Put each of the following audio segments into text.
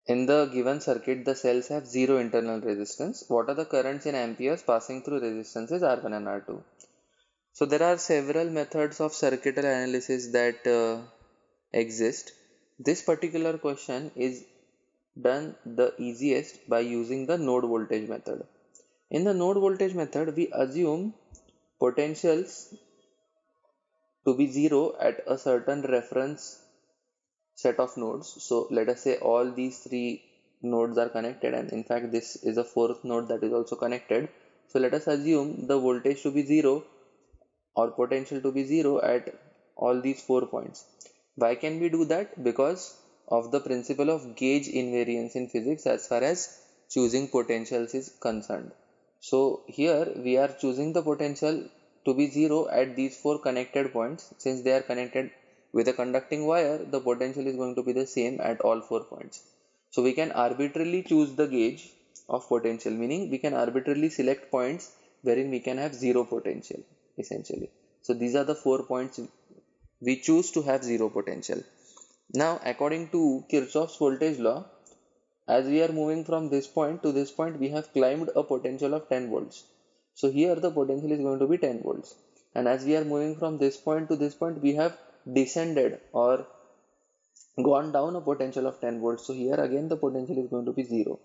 In the given circuit, the cells have zero internal resistance. What are the currents in amperes passing through resistances R1 and R2? So there are several methods of circuital analysis that exist. This particular question is done the easiest by using the node voltage method. In the node voltage method, we assume potentials to be zero at a certain reference set of nodes. So let us say all these three nodes are connected, and in fact this is a fourth node that is also connected. So let us assume the voltage to be zero or potential to be zero at all these 4 points. Why can we do that? Because of the principle of gauge invariance in physics as far as choosing potentials is concerned. So here we are choosing the potential to be zero at these four connected points. Since they are connected with a conducting wire, the potential is going to be the same at all 4 points. So we can arbitrarily choose the gauge of potential, meaning we can arbitrarily select points wherein we can have zero potential essentially. So these are the 4 points we choose to have zero potential. Now according to Kirchhoff's voltage law, as we are moving from this point to this point, we have climbed a potential of 10 volts. So here the potential is going to be 10 volts. And as we are moving from this point to this point, we have descended or gone down a potential of 10 volts. So here again the potential is going to be 0.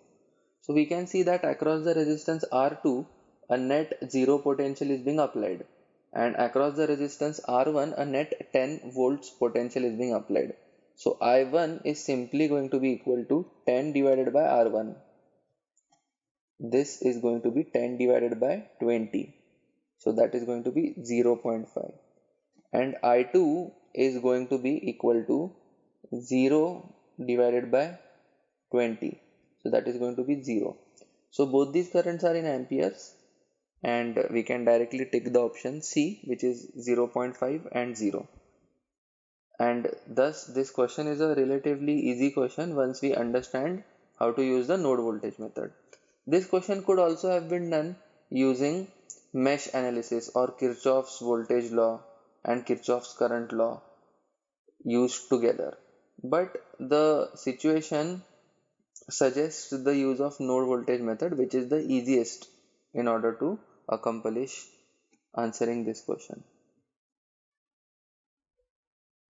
So we can see that across the resistance R2, a net 0 potential is being applied, and across the resistance R1, a net 10 volts potential is being applied. So I1 is simply going to be equal to 10 divided by R1. This is going to be 10 divided by 20. So that is going to be 0.5. And I2 is going to be equal to 0 divided by 20. So that is going to be 0. So both these currents are in amperes, and we can directly take the option C, which is 0.5 and 0. And thus this question is a relatively easy question once we understand how to use the node voltage method. This question could also have been done using mesh analysis or Kirchhoff's voltage law and Kirchhoff's current law used together. But the situation suggests the use of node voltage method, which is the easiest in order to accomplish answering this question.